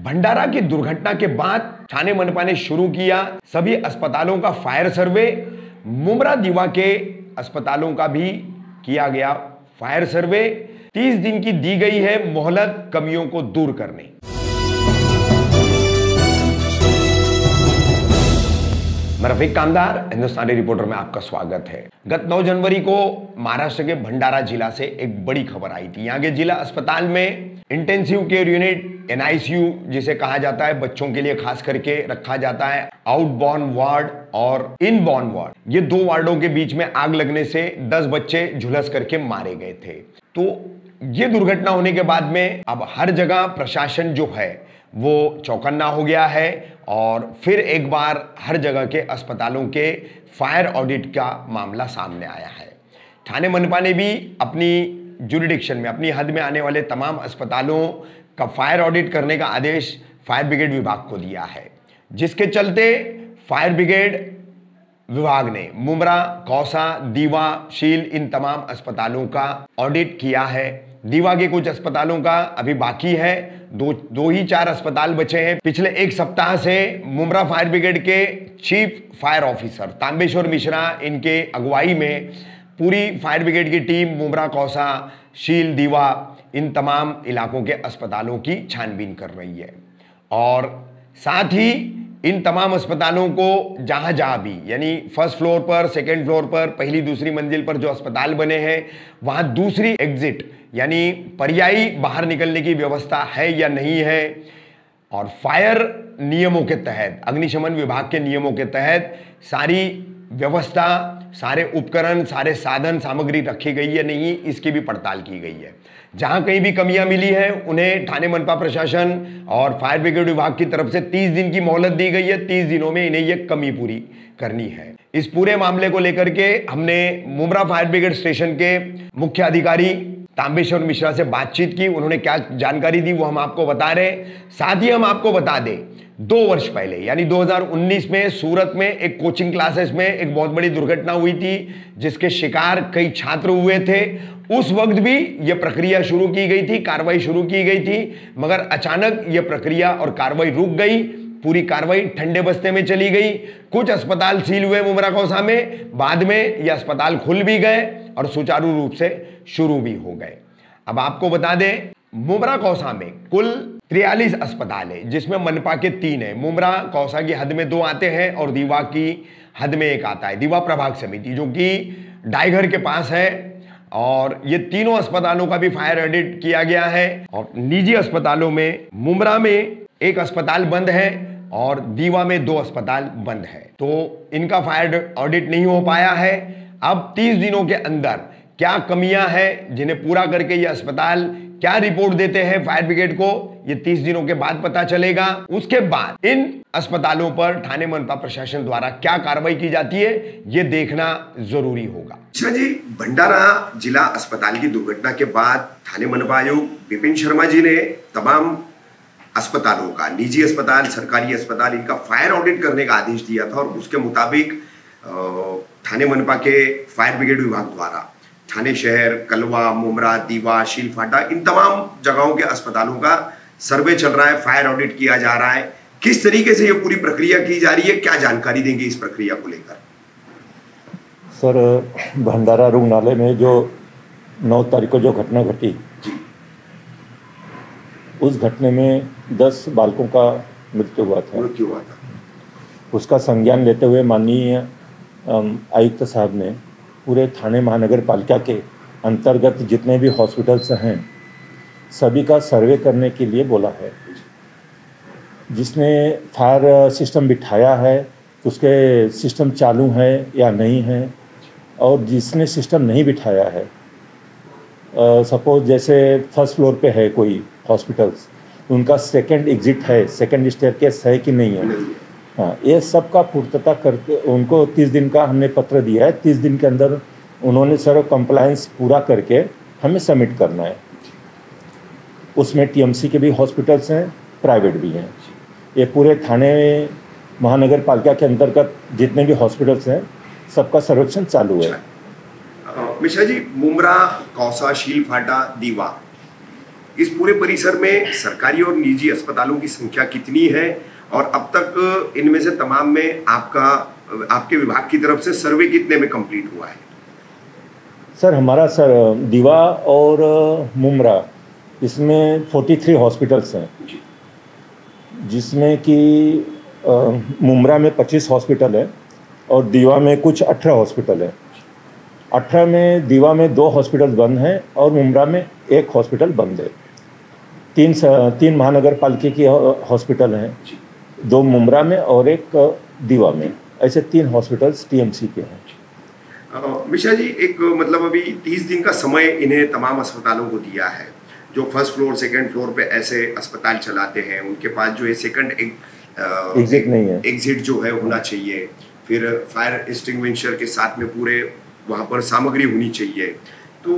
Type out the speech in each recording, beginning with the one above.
भंडारा की दुर्घटना के बाद ठाणे मनपा ने शुरू किया सभी अस्पतालों का फायर सर्वे। मुमरा दीवा के अस्पतालों का भी किया गया फायर सर्वे। 30 दिन की दी गई है मोहलत कमियों को दूर करने। मैं रफीक कामदार, हिंदुस्तानी रिपोर्टर में आपका स्वागत है। गत 9 जनवरी को महाराष्ट्र के भंडारा जिला से एक बड़ी खबर आई थी। यहाँ के जिला अस्पताल में इंटेंसिव केयर यूनिट NICU जिसे कहा जाता है, बच्चों के लिए खास करके रखा जाता है, आउटबॉर्न वार्ड और इनबॉर्न वार्ड, ये 2 वार्डों के बीच में आग लगने से 10 बच्चे झुलस करके मारे गए थे। तो ये दुर्घटना होने के बाद में अब हर जगह प्रशासन जो है वो चौकन्ना हो गया है और फिर एक बार हर जगह के अस्पतालों के फायर ऑडिट का मामला सामने आया है। ठाणे मनपा ने भी अपनी जुरिडिक्शन में, अपनी हद में आने वाले तमाम अस्पतालों का फायर ऑडिट करने का आदेश फायर ब्रिगेड विभाग को दिया है, जिसके चलते फायर ब्रिगेड विभाग ने मुमरा, कौसा, दीवा, शील इन तमाम अस्पतालों का ऑडिट किया है। दीवा के कुछ अस्पतालों का अभी बाकी है, दो ही 4 अस्पताल बचे हैं। पिछले 1 सप्ताह से मुमरा फायर ब्रिगेड के chief fire officer Tambeshwar Mishra, इनके अगुवाई में पूरी फायर ब्रिगेड की टीम मुमरा, कौसा, शील, दीवा इन तमाम इलाकों के अस्पतालों की छानबीन कर रही है। और साथ ही इन तमाम अस्पतालों को जहां जहां भी, यानी फर्स्ट फ्लोर पर, सेकेंड फ्लोर पर, पहली दूसरी मंजिल पर जो अस्पताल बने हैं वहां दूसरी एग्जिट यानी पर्यायी बाहर निकलने की व्यवस्था है या नहीं है, और फायर नियमों के तहत, अग्निशमन विभाग के नियमों के तहत सारी व्यवस्था, सारे उपकरण, सारे साधन सामग्री रखी गई है नहीं, इसकी भी पड़ताल की गई है। जहां कहीं भी कमियां मिली है उन्हें ठाणे मनपा प्रशासन और फायर ब्रिगेड विभाग की तरफ से 30 दिन की मोहलत दी गई है। 30 दिनों में इन्हें यह कमी पूरी करनी है। इस पूरे मामले को लेकर के हमने मुमरा फायर ब्रिगेड स्टेशन के मुख्य अधिकारी तांबेश्वर मिश्रा से बातचीत की। उन्होंने क्या जानकारी दी वो हम आपको बता रहे हैं। साथ ही हम आपको बता दें, 2 वर्ष पहले यानी 2019 में सूरत में एक कोचिंग क्लासेस में एक बहुत बड़ी दुर्घटना हुई थी, जिसके शिकार कई छात्र हुए थे। उस वक्त भी यह प्रक्रिया शुरू की गई थी, कार्रवाई शुरू की गई थी, मगर अचानक यह प्रक्रिया और कार्रवाई रुक गई। पूरी कार्रवाई ठंडे बस्ते में चली गई। कुछ अस्पताल सील हुए मुमरा कौसा में, बाद में यह अस्पताल खुल भी गए और सुचारू रूप से शुरू भी हो गए। अब आपको बता दें, मुमरा कौसा में कुल 43 अस्पताल है, जिसमें मनपा के 3 है। मुमरा कौसा की हद में 2 आते हैं और दीवा की हद में 1 आता है, दीवा प्रभाग समिति, जो कि डायघर के पास है। और ये तीनों अस्पतालों का भी फायर ऑडिट किया गया है। और निजी अस्पतालों में मुमरा में 1 अस्पताल बंद है और दीवा में 2 अस्पताल बंद है, तो इनका फायर ऑडिट नहीं हो पाया है। अब 30 दिनों के अंदर क्या कमियां हैं जिन्हें पूरा करके ये अस्पताल क्या रिपोर्ट देते हैं फायर ब्रिगेड को, ये 30 दिनों के बाद पता चलेगा। उसके बाद इन अस्पतालों पर ठाणे मनपा प्रशासन द्वारा क्या कार्रवाई की जाती है ये देखना जरूरी होगा। अच्छा जी, भंडारा जिला अस्पताल की दुर्घटना के बाद ठाणे मनपा आयुक्त विपिन शर्मा जी ने तमाम अस्पतालों का, निजी अस्पताल, सरकारी अस्पताल, इनका फायर ऑडिट करने का आदेश दिया था। और उसके मुताबिक ठाणे मनपा के फायर ब्रिगेड विभाग द्वारा ठाणे शहर, कलवा, मुमरा, दीवा, शीलफाटा इन तमाम जगहों के अस्पतालों का सर्वे चल रहा है, फायर ऑडिट किया जा रहा है। किस तरीके से ये पूरी प्रक्रिया की जा रही है, क्या जानकारी देंगे इस प्रक्रिया को लेकर? सर, भंडारा रुग्णालय में जो 9 तारीख को जो घटना घटी, उस घटना में 10 बालकों का मृत्यु हुआ था। उसका संज्ञान लेते हुए माननीय आयुक्त साहब ने पूरे ठाणे महानगर पालिका के अंतर्गत जितने भी हॉस्पिटल्स हैं सभी का सर्वे करने के लिए बोला है। जिसने फायर सिस्टम बिठाया है उसके सिस्टम चालू है या नहीं है, और जिसने सिस्टम नहीं बिठाया है, सपोज जैसे फर्स्ट फ्लोर पे है कोई हॉस्पिटल्स, उनका सेकंड एग्जिट है, सेकंड स्टेयरकेस है कि नहीं है, हाँ, ये सब का पूर्तता करके उनको 30 दिन का हमने पत्र दिया है। 30 दिन के अंदर उन्होंने सर कंप्लायंस पूरा करके हमें सबमिट करना है। उसमें TMC के भी हॉस्पिटल्स हैं, प्राइवेट भी हैं। ये पूरे ठाणे महानगर पालिका के अंतर्गत जितने भी हॉस्पिटल्स हैं सबका सर्वेक्षण चालू है। मिश्रा जी, मुमरा, कौसा, शीलफाटा, दीवा इस पूरे परिसर में सरकारी और निजी अस्पतालों की संख्या कितनी है और अब तक इनमें से तमाम में आपके विभाग की तरफ से सर्वे कितने में कंप्लीट हुआ है? सर हमारा दीवा और मुमरा इसमें 43 हॉस्पिटल्स हैं, जिसमें कि मुमरा में 25 हॉस्पिटल है और दीवा में कुछ 18 हॉस्पिटल है। 18 में दीवा में 2 हॉस्पिटल बंद हैं और मुमरा में 1 हॉस्पिटल बंद है। 3 महानगर पालिका की हॉस्पिटल हैं, 2 मुमरा में और 1 दीवा में, ऐसे 3 हॉस्पिटल्स टीएमसी के हैं। मिश्रा जी, एक मतलब अभी 30 दिन का समय इन्हें तमाम अस्पतालों को दिया है। जो फर्स्ट फ्लोर सेकंड फ्लोर पे ऐसे अस्पताल चलाते हैं उनके पास जो है सेकंड एग्जिट नहीं है, एग्जिट जो है होना चाहिए, फिर फायर एक्सटिंग्विशर के साथ में पूरे वहाँ पर सामग्री होनी चाहिए। तो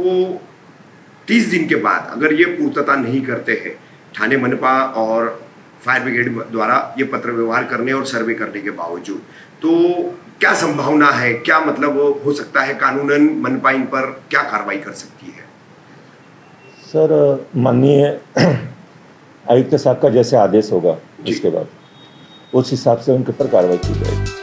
30 दिन के बाद अगर ये पूर्तता नहीं करते हैं थाने मनपा और फायर ब्रिगेड द्वारा ये पत्र व्यवहार करने और सर्वे करने के बावजूद, तो क्या संभावना है, क्या मतलब हो सकता है, कानूनन मनपा इन पर क्या कार्रवाई कर सकती है? सर माननीय आयुक्त साहब का जैसे आदेश होगा उसके बाद उस हिसाब से उनके ऊपर कार्रवाई की जाएगी।